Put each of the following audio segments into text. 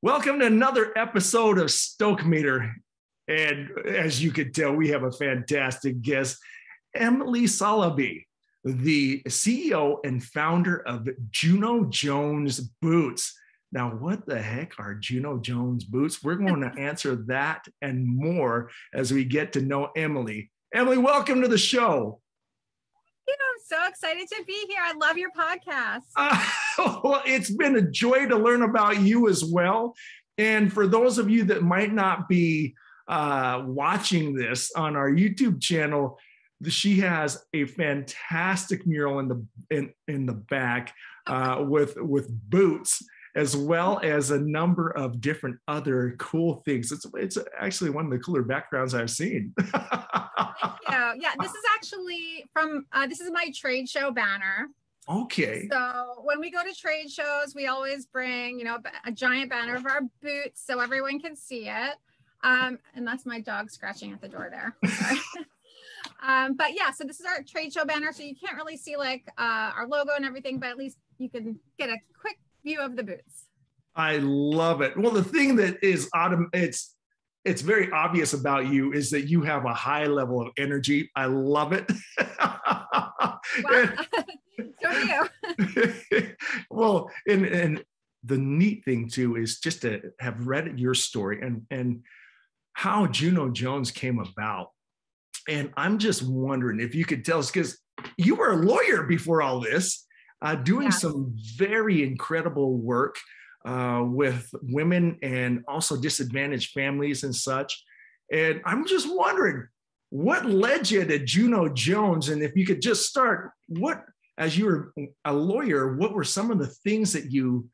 Welcome to another episode of Stoke Meter. And as you could tell, we have a fantastic guest, Emily Soloby, the CEO and founder of Juno Jones Boots. Now, what the heck are Juno Jones Boots? We're going to answer that and more as we get to know Emily. Emily, welcome to the show. I'm so excited to be here. I love your podcast. Well, it's been a joy to learn about you as well. And for those of you that might not be watching this on our YouTube channel, she has a fantastic mural in the back with boots, as well as a number of different other cool things. It's actually one of the cooler backgrounds I've seen. Yeah, this is actually from, this is my trade show banner. Okay. So when we go to trade shows, we always bring, a giant banner of our boots so everyone can see it. And that's my dog scratching at the door there. But yeah, so this is our trade show banner. So you can't really see like our logo and everything, but at least you can get a quick view of the boots. I love it. Well, the thing that is it's very obvious about you is that you have a high level of energy. I love it. Well, so do you. Well, and the neat thing too is just to have read your story and how Juno Jones came about. And I'm just wondering if you could tell us, because you were a lawyer before all this, doing some very incredible work with women and also disadvantaged families and such. And I'm just wondering, what led you to Juno Jones? And if you could just start, as you were a lawyer, what were some of the things that you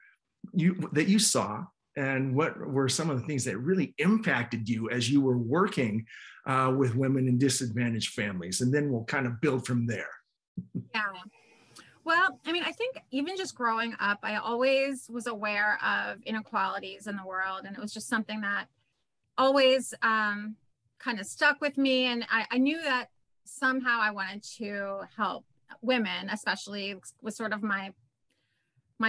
saw, and what were some of the things that really impacted you as you were working with women in disadvantaged families? And then we'll kind of build from there. Yeah. Well, I mean, I think even just growing up, I always was aware of inequalities in the world. And it was just something that always kind of stuck with me. And I knew that somehow I wanted to help women, especially with sort of my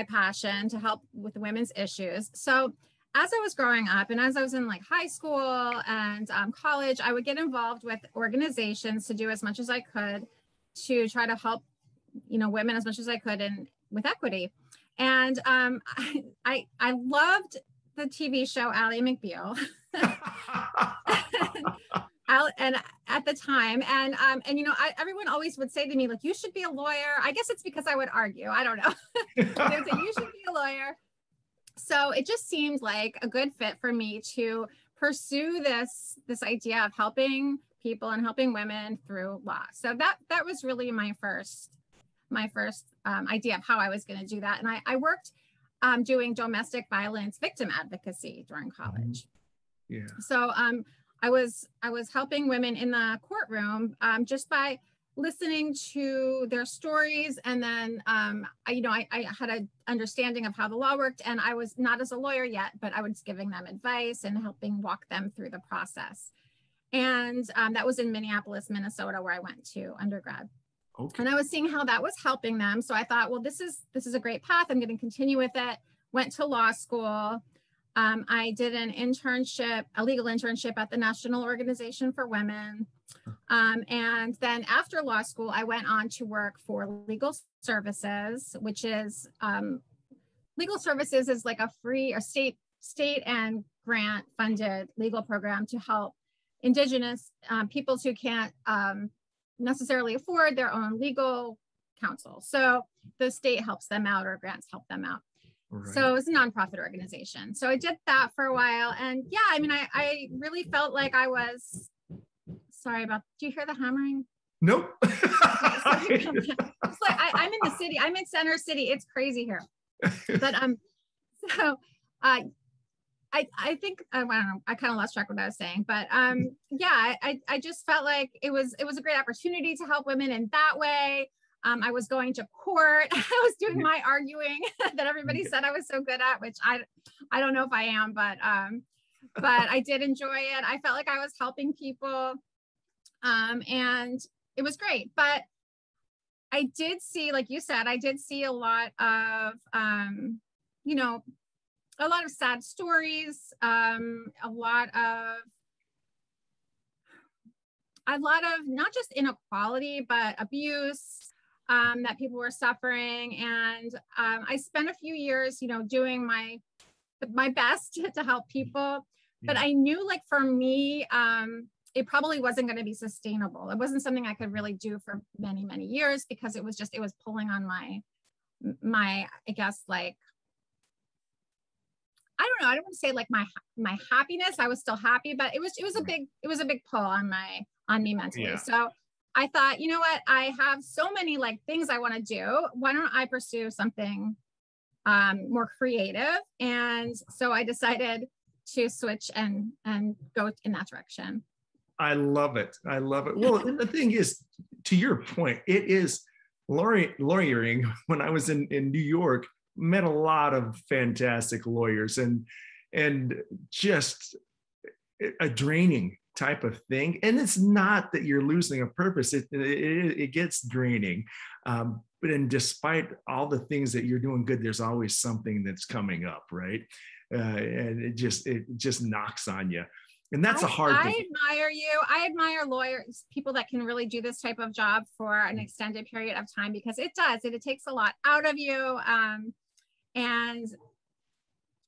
passion to help with women's issues. So as I was growing up and as I was in like high school and college, I would get involved with organizations to do as much as I could to try to help women as much as I could and with equity. And I loved the TV show Ally McBeal. and at the time, and everyone always would say to me, like, you should be a lawyer. I guess it's because I would argue. I don't know. They would say, you should be a lawyer. So it just seemed like a good fit for me to pursue this idea of helping people and helping women through law. So that was really my first idea of how I was going to do that. And I worked doing domestic violence victim advocacy during college. Yeah. So I was helping women in the courtroom just by listening to their stories. And then, I had an understanding of how the law worked, and I was not as a lawyer yet, but I was giving them advice and helping walk them through the process. And that was in Minneapolis, Minnesota, where I went to undergrad. Okay. And I was seeing how that was helping them. So I thought, well, this is a great path. I'm going to continue with it. Went to law school. I did an internship, a legal internship at the National Organization for Women. And then after law school, I went on to work for Legal Services, which is, Legal Services is like a free or state and grant funded legal program to help Indigenous peoples who can't necessarily afford their own legal counsel. So the state helps them out, or grants help them out. Right. So it's a nonprofit organization. So I did that for a while. And yeah, I mean, I really felt like I was, sorry about, do you hear the hammering? Nope. I'm in the city. I'm in Center City. It's crazy here. But so I think I don't know. I kind of lost track of what I was saying, but yeah, I just felt like it was a great opportunity to help women in that way. I was going to court. I was doing my arguing that everybody said I was so good at, which I don't know if I am, but I did enjoy it. I felt like I was helping people. And it was great. But I did see, like you said, I did see a lot of, you know, a lot of sad stories, a lot of not just inequality, but abuse that people were suffering. And I spent a few years, you know, doing my best to help people. But I knew, like, for me, it probably wasn't going to be sustainable. It wasn't something I could really do for many, many years, because it was pulling on my, I guess, like, I don't know. I don't want to say like my happiness. I was still happy, but it was a big pull on me mentally. Yeah. So I thought, you know what? I have so many like things I want to do. Why don't I pursue something more creative? And so I decided to switch and go in that direction. I love it. I love it. Well, the thing is, to your point, it is lawyering. When I was in New York, met a lot of fantastic lawyers, and just a draining type of thing. And it's not that you're losing a purpose. It gets draining. But despite all the things that you're doing good, there's always something that's coming up, right? And it just knocks on you. And that's a hard thing. I admire you. I admire lawyers, people that can really do this type of job for an extended period of time, because it takes a lot out of you. And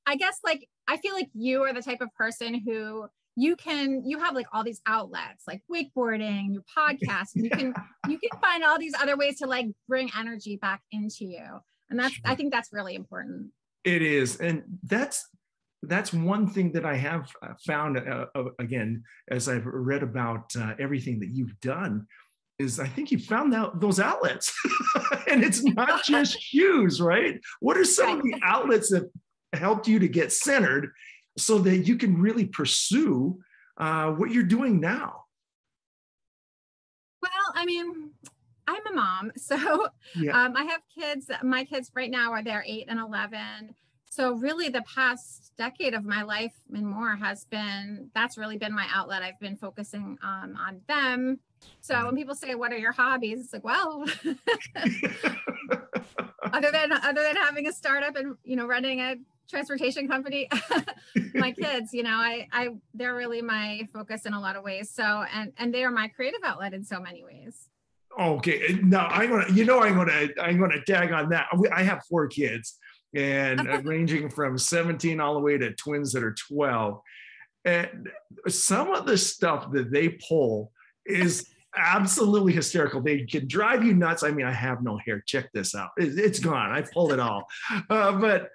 I guess, like, I feel like you are the type of person who you have like all these outlets, like wakeboarding, your podcast, and you can find all these other ways to like bring energy back into you. And I think that's really important. It is. And that's one thing that I have found, again, as I've read about everything that you've done, is I think you found those outlets. And it's not just shoes, right? What are some of the outlets that helped you to get centered so that you can really pursue what you're doing now? Well, I mean, I'm a mom, so I have kids. My kids right now they're 8 and 11. So really the past decade of my life and more that's really been my outlet. I've been focusing on them. So when people say, what are your hobbies? It's like, well, other than having a startup and, you know, running a transportation company, my kids, you know, they're really my focus in a lot of ways. So, and they are my creative outlet in so many ways. Okay. Now I'm gonna tag on that. I have 4 kids, and ranging from 17 all the way to twins that are 12. And some of the stuff that they pull is absolutely hysterical. They can drive you nuts. I mean, I have no hair. Check this out. It's gone. I pulled it all. But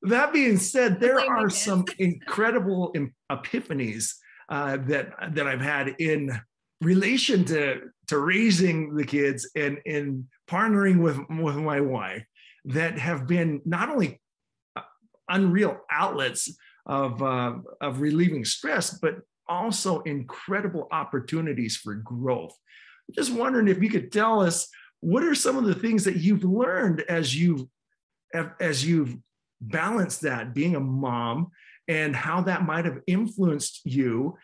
that being said, there are some incredible epiphanies that I've had in relation to raising the kids and in partnering with my wife, that have been not only unreal outlets of relieving stress, but also incredible opportunities for growth. I'm just wondering if you could tell us, what are some of the things that you've learned as you've balanced that, being a mom, and how that might have influenced you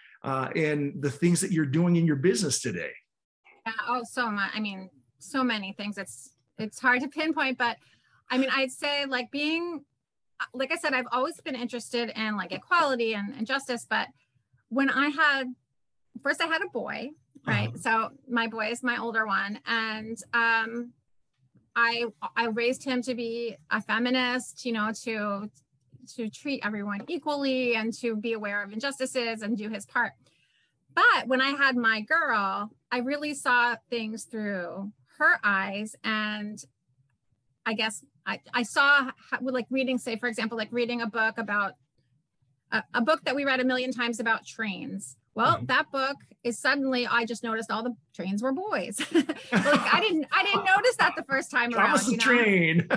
in the things that you're doing in your business today? Yeah, so much. I mean, so many things. It's hard to pinpoint, but I mean, I'd say like I said, I've always been interested in like equality and justice. But when I had a boy, right? So my boy is my older one. And I raised him to be a feminist, you know, to treat everyone equally and to be aware of injustices and do his part. But when I had my girl, I really saw things through her eyes. And I guess I saw like reading, say, for example, like reading a book about a book that we read a million times about trains. Well, that book is suddenly, I just noticed all the trains were boys. Like I didn't notice that the first time around. That was the train.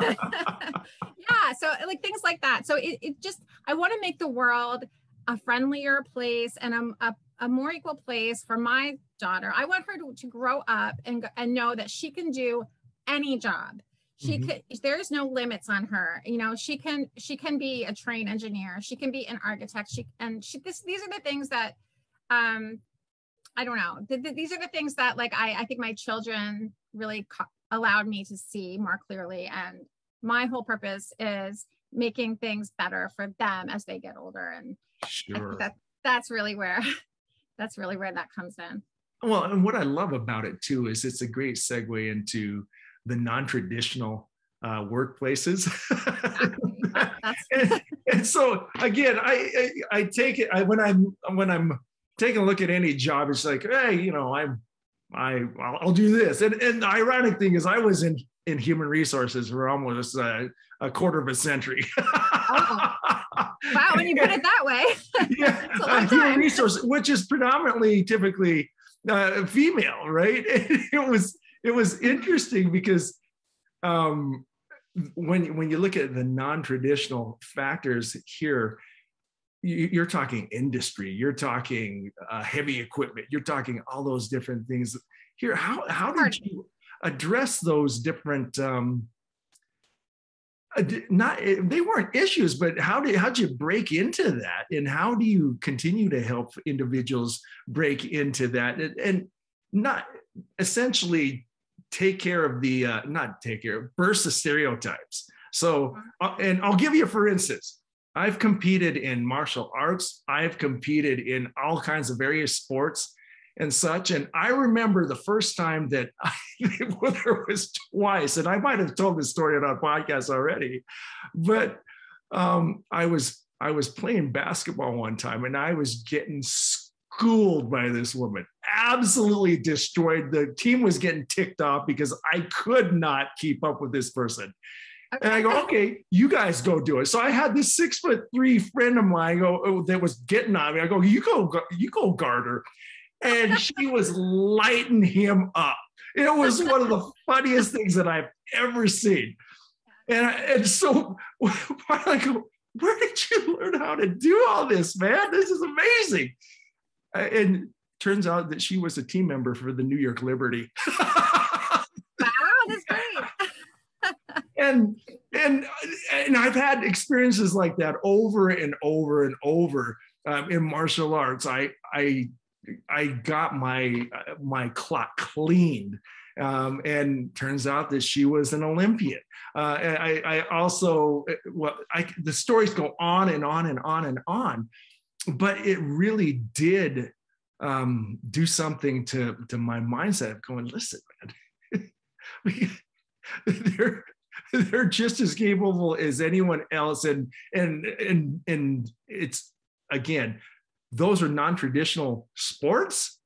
Yeah. So like things like that. So it just, I want to make the world a friendlier place and a more equal place for my daughter. I want her to grow up and know that she can do any job. She could, there's no limits on her. You know, she can be a train engineer. She can be an architect. These are the things that I don't know. These are the things that like, I think my children really allowed me to see more clearly. And my whole purpose is making things better for them as they get older. And I think Sure. that's really where that comes in. Well, and what I love about it too is it's a great segue into the non-traditional workplaces. And so again, I take it when I'm taking a look at any job, it's like, hey, you know, I'll do this. And the ironic thing is, I was in human resources for almost a quarter of a century. Oh. Wow, when you put it that way. Yeah, human resource, which is predominantly typically female, right? It was interesting because when you look at the non-traditional factors here, you're talking industry, you're talking heavy equipment, you're talking all those different things here. How did you address those different they weren't issues, but how'd you break into that, and how do you continue to help individuals break into that and not essentially burst the stereotypes? So and I'll give you, for instance, I've competed in martial arts, I've competed in all kinds of various sports and such. And I remember the first time that there was twice, and I might have told this story on our podcast already, but I was playing basketball one time and I was getting schooled by this woman, absolutely destroyed. The team was getting ticked off because I could not keep up with this person. Okay. And I go, okay, you guys go do it. So I had this 6'3" friend of mine that was getting on me. I go, you go guard her. And she was lighting him up. It was one of the funniest things that I've ever seen. And so I go, where did you learn how to do all this, man? This is amazing. And turns out that she was a team member for the New York Liberty. Wow, that's great. And I've had experiences like that over and over and over in martial arts. I got my clock cleaned, and turns out that she was an Olympian. And I also, the stories go on and on and on and on, but it really did do something to my mindset of going, listen, man, they're just as capable as anyone else, and it's, again, those are non-traditional sports,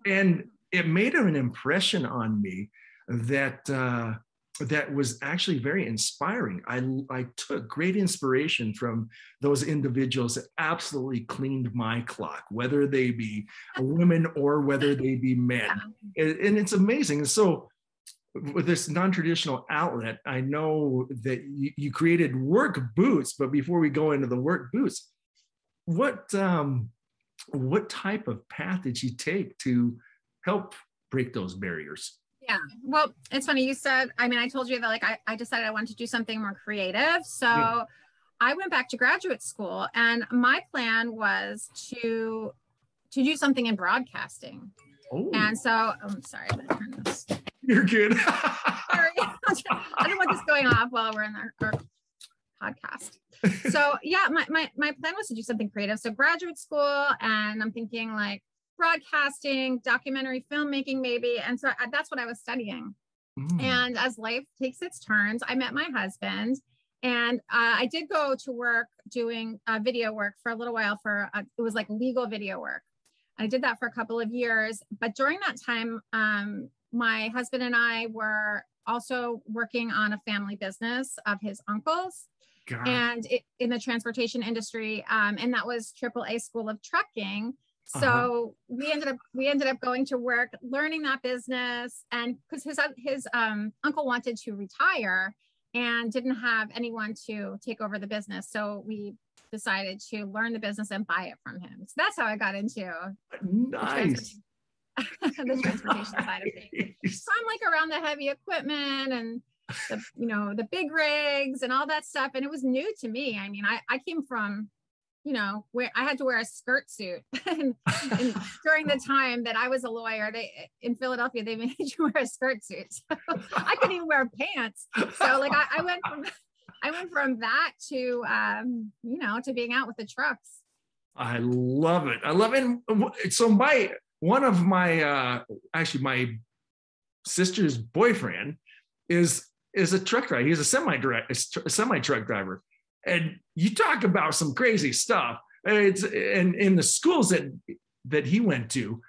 and it made an impression on me that was actually very inspiring. I took great inspiration from those individuals that absolutely cleaned my clock, whether they be women or whether they be men, and it's amazing. So with this non-traditional outlet, I know that you created work boots, but before we go into the work boots, what type of path did you take to help break those barriers? Yeah, well, it's funny you said, I mean, I told you that like I decided I wanted to do something more creative. So I went back to graduate school, and my plan was to do something in broadcasting. Oh. And so, I'm sorry, I'm gonna turn this. You're good. Sorry. I don't want this going off while we're in our podcast. So yeah, my plan was to do something creative. So graduate school, and I'm thinking like broadcasting, documentary filmmaking, maybe. And so that's what I was studying. And as life takes its turns, I met my husband, and I did go to work doing video work for a little while it was like legal video work. I did that for a couple of years. But during that time, my husband and I were also working on a family business of his uncle's. God. And in the transportation industry, and that was AAA School of Trucking. So we ended up going to work, learning that business, and because his uncle wanted to retire and didn't have anyone to take over the business, so we decided to learn the business and buy it from him. So that's how I got into the transportation side of things. So I'm like around the heavy equipment and the big rigs and all that stuff. And it was new to me. I mean, I came from, where I had to wear a skirt suit. and during the time that I was a lawyer, in Philadelphia, they made you wear a skirt suit. So I couldn't even wear pants. So like I went from that to, to being out with the trucks. I love it. I love it. And so one of my, actually my sister's boyfriend is a truck driver. He's a semi truck driver. And you talk about some crazy stuff. It's and in the schools that he went to,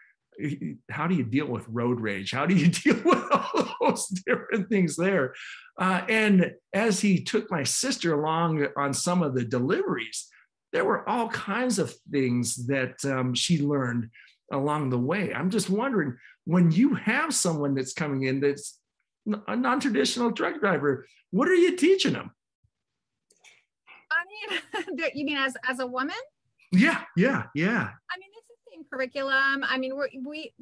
how do you deal with road rage? How do you deal with all those different things there? And as he took my sister along on some of the deliveries, there were all kinds of things that she learned along the way. I'm just wondering, when you have someone that's coming in that's a non-traditional truck driver, what are you teaching them? I mean, you mean as a woman? Yeah. I mean, it's the same curriculum. I mean, we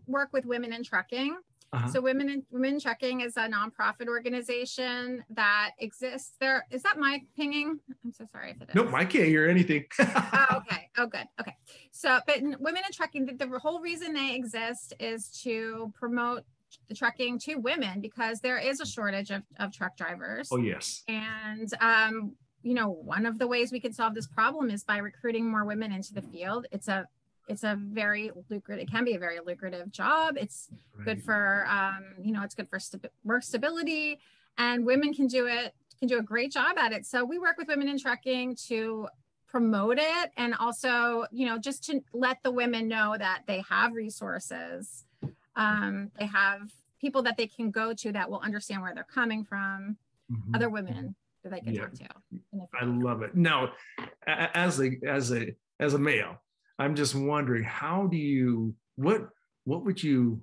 work with women in trucking. Uh-huh. So Women in Trucking is a nonprofit organization that exists there. Is that my pinging? I'm so sorry if it is. Nope, I can't hear anything. Oh, okay. Oh, good. Okay. So, but Women in Trucking, the whole reason they exist is to promote the trucking to women, because there is a shortage of truck drivers. Oh, yes. And, one of the ways we can solve this problem is by recruiting more women into the field. It can be a very lucrative job. It's good for, it's good for work stability, and women can do a great job at it. So we work with Women in Trucking to promote it, and also, just to let the women know that they have resources. They have people that they can go to that will understand where they're coming from, other women that they can talk to. I love it. Now, as a male, I'm just wondering, what would you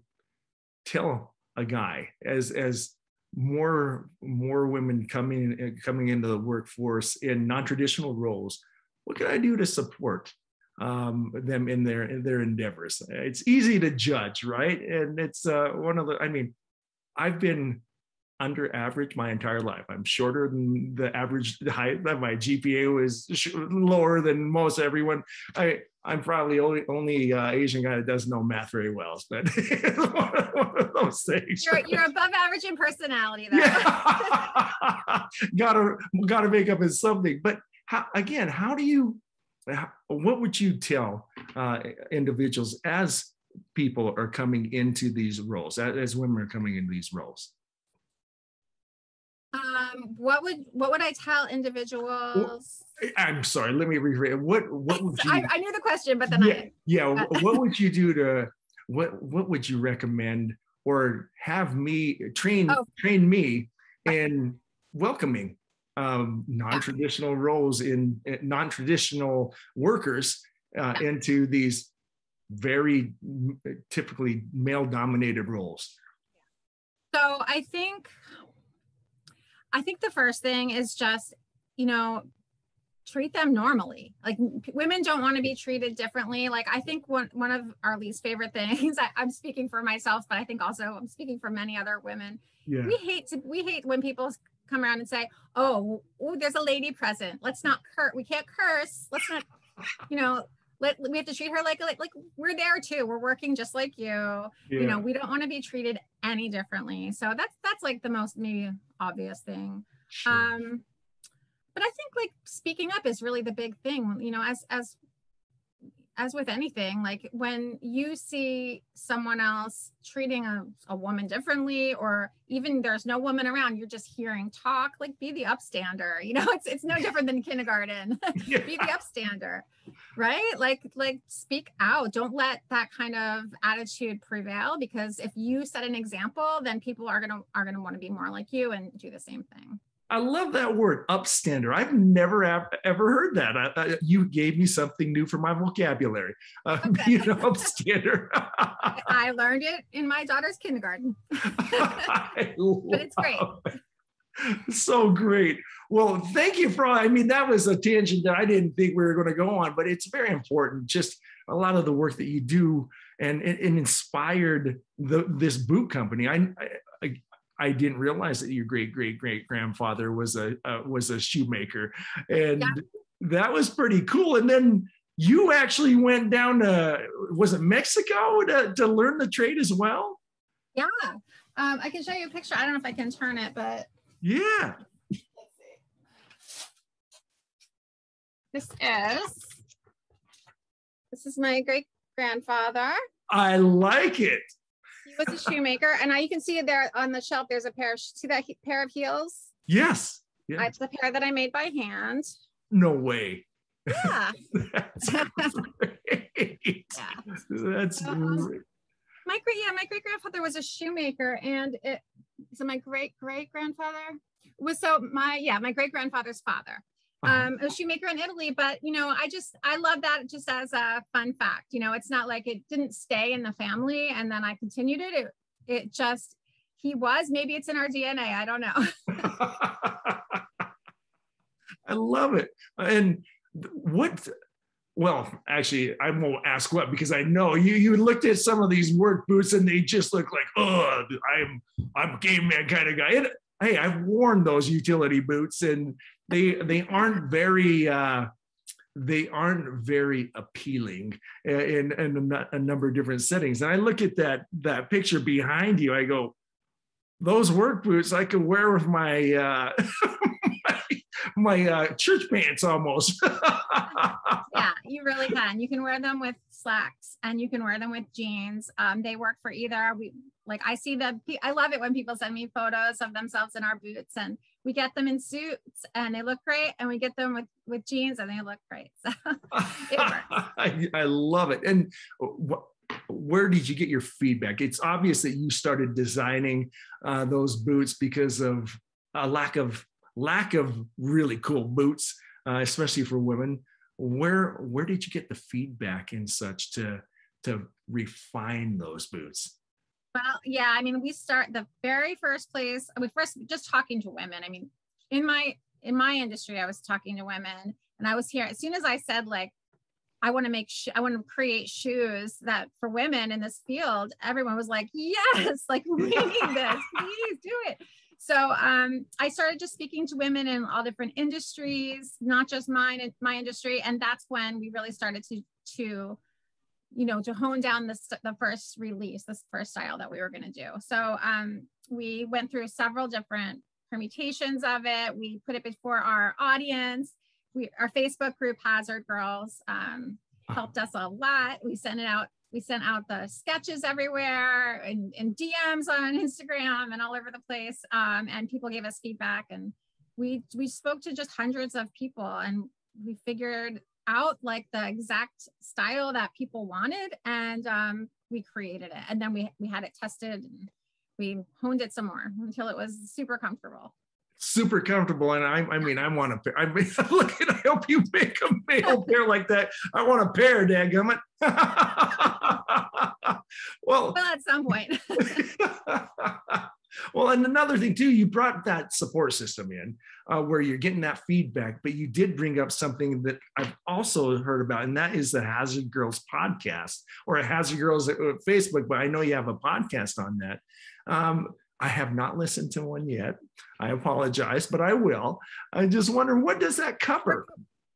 tell a guy as more women coming into the workforce in non-traditional roles? What can I do to support them in their endeavors? It's easy to judge, right? And it's I've been under average my entire life. I'm shorter than the average height. My GPA was lower than most everyone. I'm probably only Asian guy that doesn't know math very well, but one of those things. You're above average in personality, though. Yeah. gotta make up as something. But what would you tell individuals as people are coming into these roles, as women are coming into these roles? What would I tell individuals? I'm sorry, let me rephrase. What would you? I knew the question, but then what would you do what would you recommend, or have me train me in welcoming non-traditional roles in non-traditional workers into these very typically male-dominated roles? So I think the first thing is just, treat them normally. Like, women don't want to be treated differently. Like, I think one of our least favorite things, I'm speaking for myself, but I think also I'm speaking for many other women. Yeah. We hate when people come around and say, oh, there's a lady present. Let's not curse. We can't curse. Let's not, we have to treat her like we're there too. We're working just like you. Yeah. We don't want to be treated any differently. So that's like the most maybe obvious thing. Sure. But I think like speaking up is really the big thing. As with anything, like when you see someone else treating a woman differently, or even there's no woman around, you're just hearing talk, like be the upstander. It's no different than kindergarten. Yeah. Be the upstander, right? Like speak out. Don't let that kind of attitude prevail, because if you set an example, then people are gonna want to be more like you and do the same thing. I love that word, upstander. I've never ever heard that. You gave me something new for my vocabulary. Being an upstander. I learned it in my daughter's kindergarten. But it's great. So great. Well, thank you for, that was a tangent that I didn't think we were going to go on, but it's very important. Just a lot of the work that you do, and it inspired this boot company. I didn't realize that your great grandfather was a shoemaker, and That was pretty cool. And then you actually went down to, was it Mexico to learn the trade as well? Yeah. I can show you a picture. I don't know if I can turn it, but yeah. This is my great grandfather. I like it. He was a shoemaker, and you can see there on the shelf. There's a pair. See that pair of heels? Yes. Yeah. It's the pair that I made by hand. No way. Yeah. That's great. Yeah. That's great. My great grandfather was a shoemaker, and my great grandfather was my great grandfather's father. A shoemaker in Italy, but I love that just as a fun fact. It's not like it didn't stay in the family and then I continued it. It just, maybe it's in our DNA. I don't know. I love it. And well, actually, I won't ask what, because I know you looked at some of these work boots and they just look like, oh, I'm a caveman kind of guy. And hey, I've worn those utility boots, and they aren't very appealing in a number of different settings. And I look at that picture behind you, I go, those work boots I could wear with my my church pants almost. Yeah, you really can. You can wear them with slacks and you can wear them with jeans. They work for either. I love it when people send me photos of themselves in our boots, and we get them in suits and they look great, and we get them with jeans and they look great. So it works. I love it. And where did you get your feedback? It's obvious that you started designing those boots because of a lack of really cool boots, especially for women. Where did you get the feedback and such to refine those boots? Well, yeah, we start the very first place. First just talking to women. In my industry, I was talking to women, and I was here as soon as I said, like, I want to create shoes that for women in this field, everyone was like, yes, like we need this, please do it. So I started just speaking to women in all different industries, not just my industry. And that's when we really started to hone down the first release, this first style that we were going to do. So we went through several different permutations of it. We put it before our audience. Our Facebook group, Hazard Girls, helped us a lot. We sent out the sketches everywhere and DMs on Instagram and all over the place. And people gave us feedback, and we spoke to just hundreds of people, and we figured out like the exact style that people wanted, and we created it. And then we had it tested, and we honed it some more until it was super comfortable. Super comfortable. And I want a pair. I hope you make a male pair like that. I want a pair, dadgummit. Well, at some point. Well, and another thing too, you brought that support system in where you're getting that feedback, but you did bring up something that I've also heard about, and that is the Hazard Girls podcast, or a Hazard Girls Facebook, but I know you have a podcast on that. I have not listened to one yet. I apologize, but I will. I just wonder, what does that cover?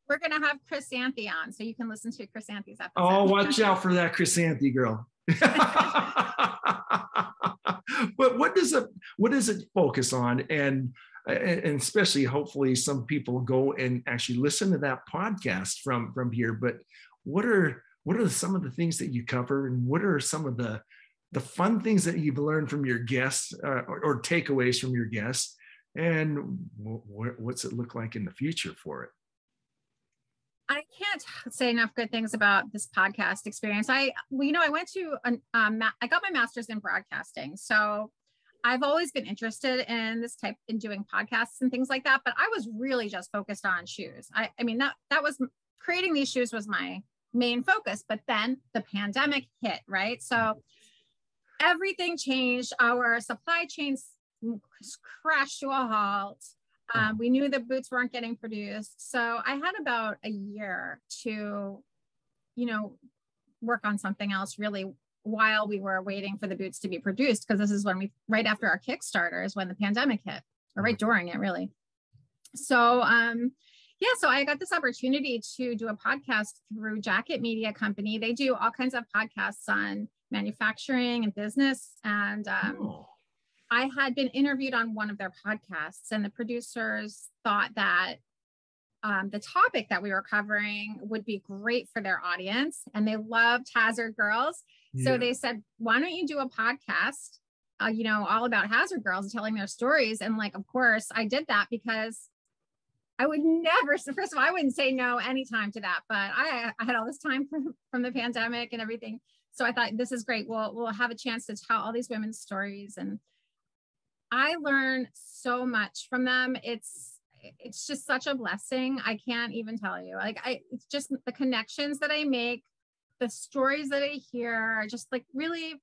We're going to have Chris Anthony on, so you can listen to Chris Anthony's episode. Oh, watch out for that Chris Anthony girl. But what does it focus on? And especially, hopefully, some people go and actually listen to that podcast from here. But what are some of the things that you cover, and what are some of the fun things that you've learned from your guests or takeaways from your guests, and what's it look like in the future for it? I can't say enough good things about this podcast experience. I went to I got my master's in broadcasting. So I've always been interested in in doing podcasts and things like that, but I was really just focused on shoes. That was creating these shoes was my main focus, but then the pandemic hit, right? So everything changed. Our supply chains crashed to a halt. We knew the boots weren't getting produced. So I had about a year to, work on something else really while we were waiting for the boots to be produced. Because this is when right after our Kickstarter is when the pandemic hit, or right during it really. So Yeah, so I got this opportunity to do a podcast through Jacket Media Company. They do all kinds of podcasts on manufacturing and business. And I had been interviewed on one of their podcasts, and the producers thought that the topic that we were covering would be great for their audience. And they loved Hazard Girls. So they said, why don't you do a podcast, all about Hazard Girls and telling their stories? And like, of course, I did that because I would never, first of all, I wouldn't say no anytime to that, but I had all this time from the pandemic and everything. So I thought, this is great. We'll have a chance to tell all these women's stories. And I learned so much from them. It's just such a blessing. I can't even tell you. It's just the connections that I make, the stories that I hear, just like really,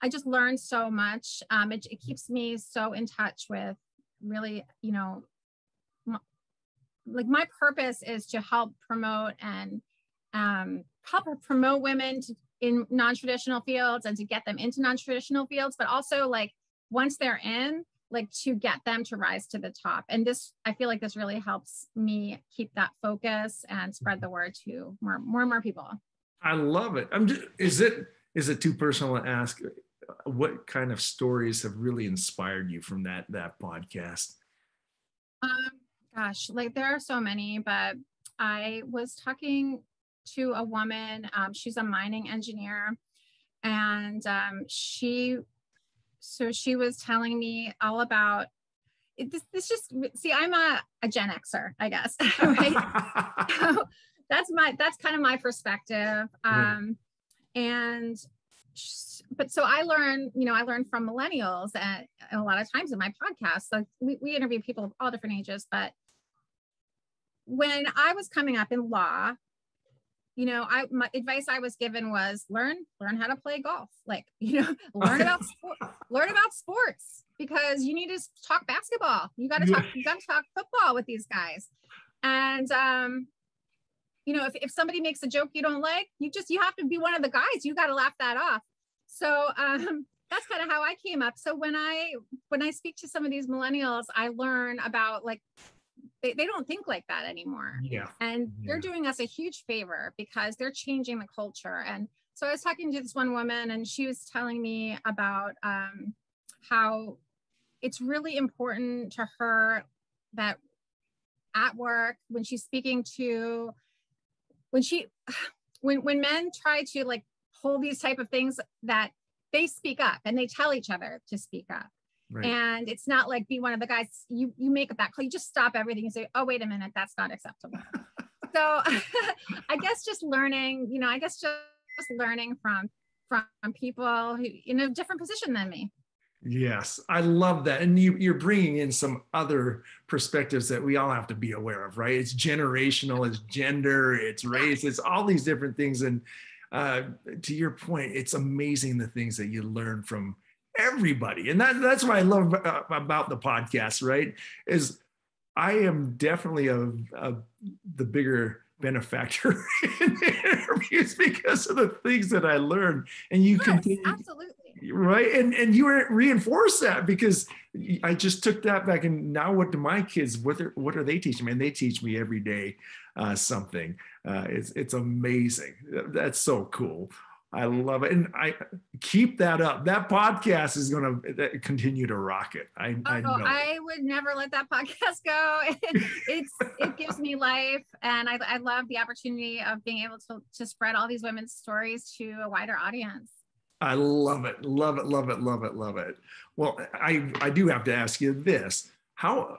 I just learned so much. It keeps me so in touch with really, like my purpose is to help promote and help promote women in non-traditional fields and to get them into non-traditional fields, but also like once they're in, like to get them to rise to the top. And this, I feel like this really helps me keep that focus and spread the word to more and more people. I love it. Is it too personal to ask what kind of stories have really inspired you from that podcast? Gosh, like there are so many, but I was talking to a woman, she's a mining engineer, and she was telling me all about this just, see, I'm a Gen Xer, I guess, right? So that's kind of my perspective. But so I learned from millennials and a lot of times in my podcast, like we interview people of all different ages, but when I was coming up in law, my advice I was given was learn how to play golf, learn about sports, because you need to talk basketball. You got to talk football with these guys. And, if somebody makes a joke you don't like, you have to be one of the guys. You got to laugh that off. So that's kind of how I came up. So when I speak to some of these millennials, I learn about they don't think like that anymore. And they're doing us a huge favor because they're changing the culture. And so I was talking to this one woman, and she was telling me about how it's really important to her that at work, when she's speaking to, when men try to hold these type of things, that they speak up and they tell each other to speak up. Right. And it's not like be one of the guys, you make that call, you just stop everything and say, oh, wait a minute, that's not acceptable. So I guess just learning, just learning from people who in a different position than me. Yes, I love that. And you're bringing in some other perspectives that we all have to be aware of, right? It's generational, it's gender, it's race, it's all these different things. And to your point, it's amazing the things that you learn from everybody. And that's what I love about the podcast, right? Is I am definitely the bigger benefactor in the interviews because of the things that I learned. And you continue. Absolutely. Right. And you reinforce that, because I just took that back. And now what do my kids, what are they teaching me? And they teach me every day something. It's amazing. That's so cool. I love it. And I keep that up. That podcast is going to continue to rock it. I know. I would never let that podcast go. It gives me life. And I love the opportunity of being able to spread all these women's stories to a wider audience. I love it. Love it. Love it. Love it. Love it. Well, I do have to ask you this.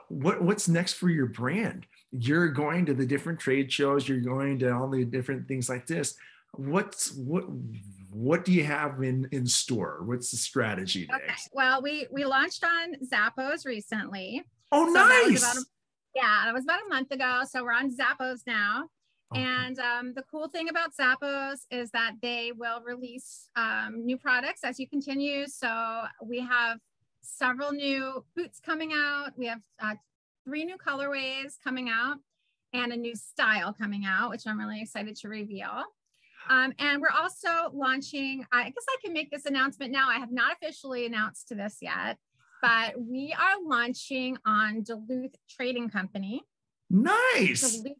What's next for your brand? You're going to the different trade shows. You're going to all the different things like this. What do you have in store? What's the strategy next? Okay. Well, we launched on Zappos recently. Oh, so nice. That was about a month ago. So we're on Zappos now. Okay. And the cool thing about Zappos is that they will release new products as you continue. So we have several new boots coming out. We have 3 new colorways coming out and a new style coming out, which I'm really excited to reveal. And we're also launching, I guess I can make this announcement now. I have not officially announced to this yet, but we are launching on Duluth Trading Company. Nice. The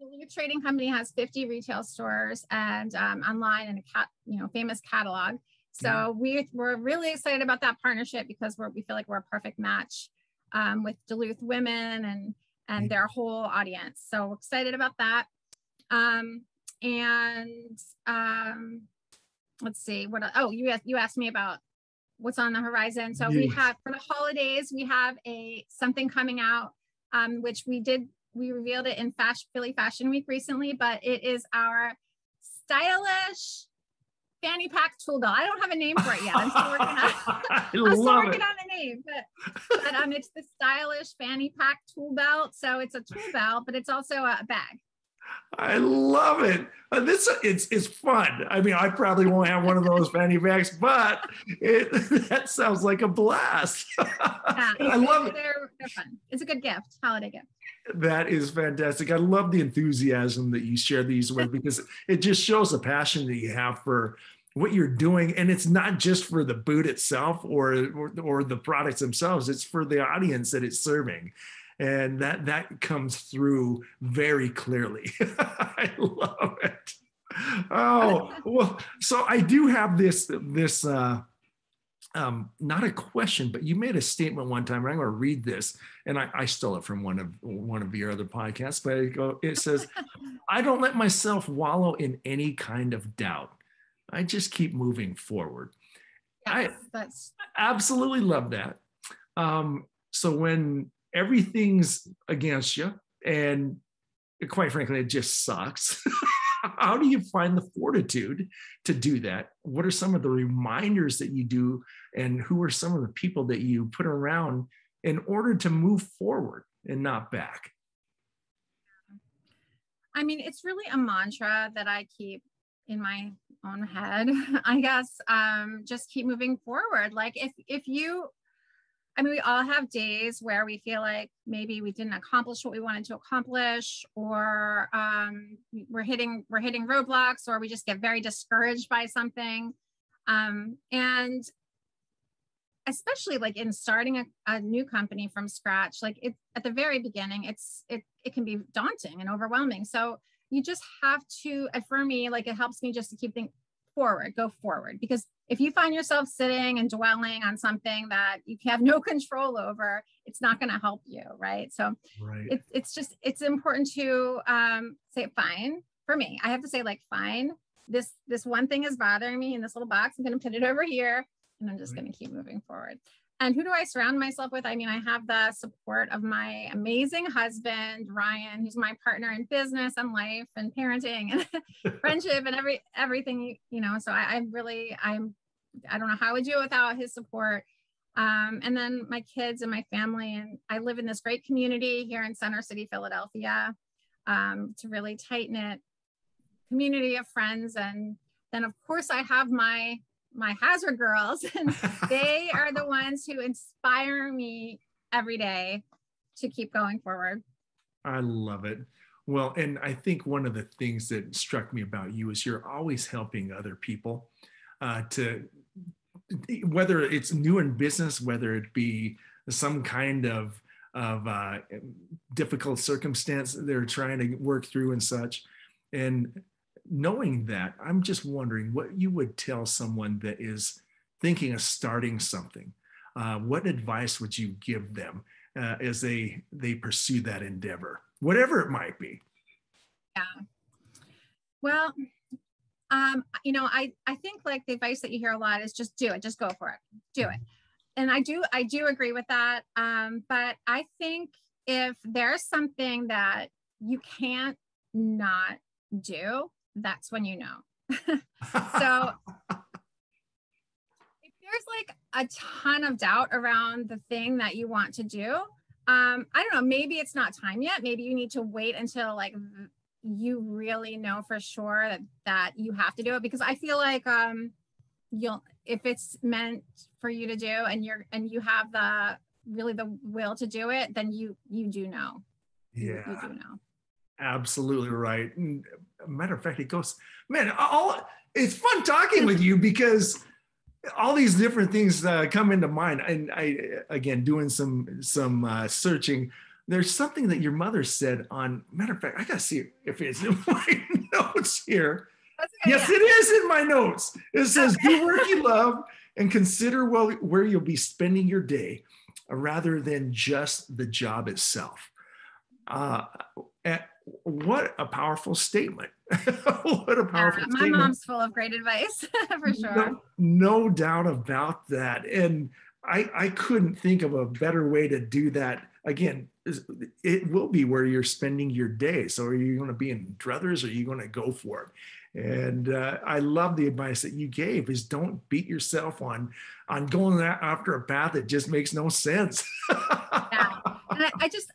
Duluth Trading Company has 50 retail stores and online and a famous catalog. So we're really excited about that partnership because we feel like we're a perfect match with Duluth women and their whole audience. So we're excited about that. Let's see what. Oh, you asked me about what's on the horizon. So we have for the holidays, we have something coming out, which we revealed it in Philly Fashion Week recently, but it is our stylish fanny pack tool belt. I don't have a name for it yet. I'm still working on the name, but it's the stylish fanny pack tool belt. So it's a tool belt, but it's also a bag. I love it. It's fun. I mean, I probably won't have one of those fanny bags, but that sounds like a blast. I love it. They're fun. It's a good gift, holiday gift. That is fantastic. I love the enthusiasm that you share these with because it just shows the passion that you have for what you're doing. And it's not just for the boot itself or the products themselves. It's for the audience that it's serving. And that comes through very clearly. I love it. Oh, well, so I do have this not a question, but you made a statement one time, and I'm going to read this, and I stole it from one of your other podcasts, but it says, I don't let myself wallow in any kind of doubt. I just keep moving forward. Yes, I absolutely love that. So when everything's against you, and quite frankly, it just sucks. How do you find the fortitude to do that? What are some of the reminders that you do, and who are some of the people that you put around in order to move forward and not back? I mean, it's really a mantra that I keep in my own head, I guess. Just keep moving forward. Like we all have days where we feel like maybe we didn't accomplish what we wanted to accomplish, or we're hitting roadblocks, or we just get very discouraged by something. And especially like in starting a new company from scratch, like at the very beginning, it can be daunting and overwhelming. So you just have to, for me, like it helps me just to keep thinking go forward. Because if you find yourself sitting and dwelling on something that you have no control over, it's not going to help you, right? So it's important to say, fine. For me, I have to say, like, fine, this one thing is bothering me in this little box. I'm going to put it over here, and I'm just going to keep moving forward. And who do I surround myself with? I mean, I have the support of my amazing husband, Ryan, who's my partner in business and life and parenting and friendship and everything, so I don't know how I would do it without his support. And then my kids and my family, and I live in this great community here in Center City, Philadelphia. It's a really tight-knit community of friends. And then of course I have my Hazard girls, and they are the ones who inspire me every day to keep going forward. I love it. Well, and I think one of the things that struck me about you is you're always helping other people to, whether it's new in business, whether it be some kind of difficult circumstance they're trying to work through and such. And knowing that, I'm just wondering what you would tell someone that is thinking of starting something. What advice would you give them as they pursue that endeavor, whatever it might be? Yeah. Well, I think like the advice that you hear a lot is just do it, just go for it, do it. And I do agree with that. But I think if there's something that you can't not do, that's when you know. So if there's like a ton of doubt around the thing that you want to do, I don't know, maybe it's not time yet. Maybe you need to wait until like you really know for sure that you have to do it, because I feel like if it's meant for you to do and you have the will to do it, then you do know. Yeah. You do know. Absolutely right. And matter of fact, it goes, man, it's fun talking with you because all these different things come into mind. And I, again, doing some searching, there's something that your mother said on, matter of fact, I got to see if it's in my notes here. Yes, it is in my notes. It says, Okay. do work you love and consider where you'll be spending your day rather than just the job itself. What a powerful statement. What a powerful My statement. mom's full of great advice for sure. No doubt about that. And I couldn't think of a better way to do that. Again, it will be where you're spending your day. So are you going to be in druthers or are you going to go for it? And I love the advice that you gave is don't beat yourself on going after a path that just makes no sense. Yeah. And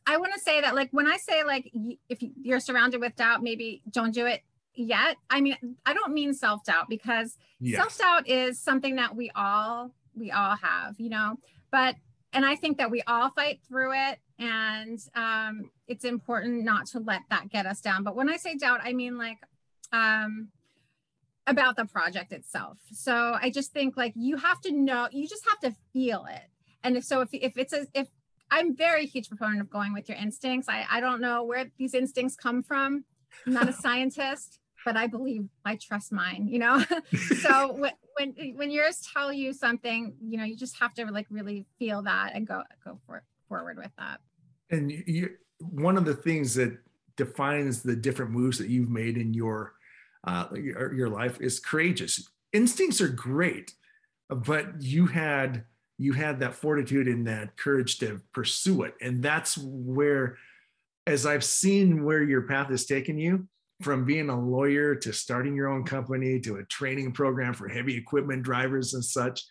I want to say that, like, when I say, like, if you're surrounded with doubt, maybe don't do it yet. I mean, I don't mean self-doubt, because self-doubt is something that we all have, and I think that we all fight through it, and it's important not to let that get us down. But when I say doubt, I mean, like, about the project itself. So I just think, like, you have to know, you just have to feel it. And if I'm very huge proponent of going with your instincts. I don't know where these instincts come from. I'm not a scientist, but I trust mine, So when yours tell you something, you just have to, like, really feel that and go forward with that. And one of the things that defines the different moves that you've made in your life is courageous. Instincts are great, but you had that fortitude and that courage to pursue it. And that's where, as I've seen where your path has taken you, from being a lawyer to starting your own company to a training program for heavy equipment drivers and such,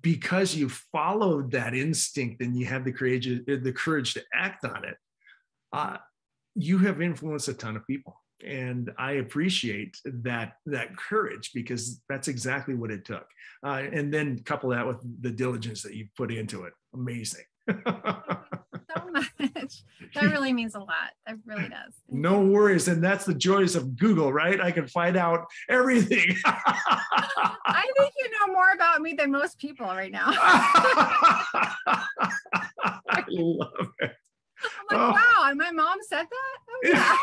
because you followed that instinct and you had the courage to act on it, you have influenced a ton of people. And I appreciate that courage, because that's exactly what it took. And then couple that with the diligence that you put into it. Amazing. So much. That really means a lot. That really does. No worries. And that's the joys of Google, right? I can find out everything. I think you know more about me than most people right now. I love it. I'm like, wow, and my mom said that? Oh, yeah.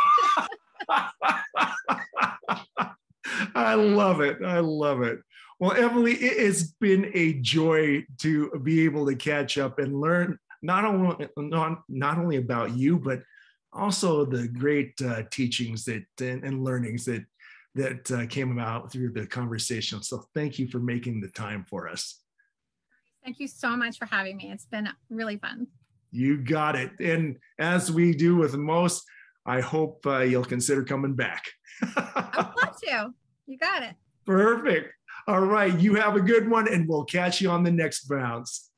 I love it. I love it. Well, Emily, it has been a joy to be able to catch up and learn not only about you, but also the great teachings and learnings that came about through the conversation. So thank you for making the time for us. Thank you so much for having me. It's been really fun. You got it. And as we do with most, I hope you'll consider coming back. I'd love to. You got it. Perfect. All right. You have a good one, and we'll catch you on the next bounce.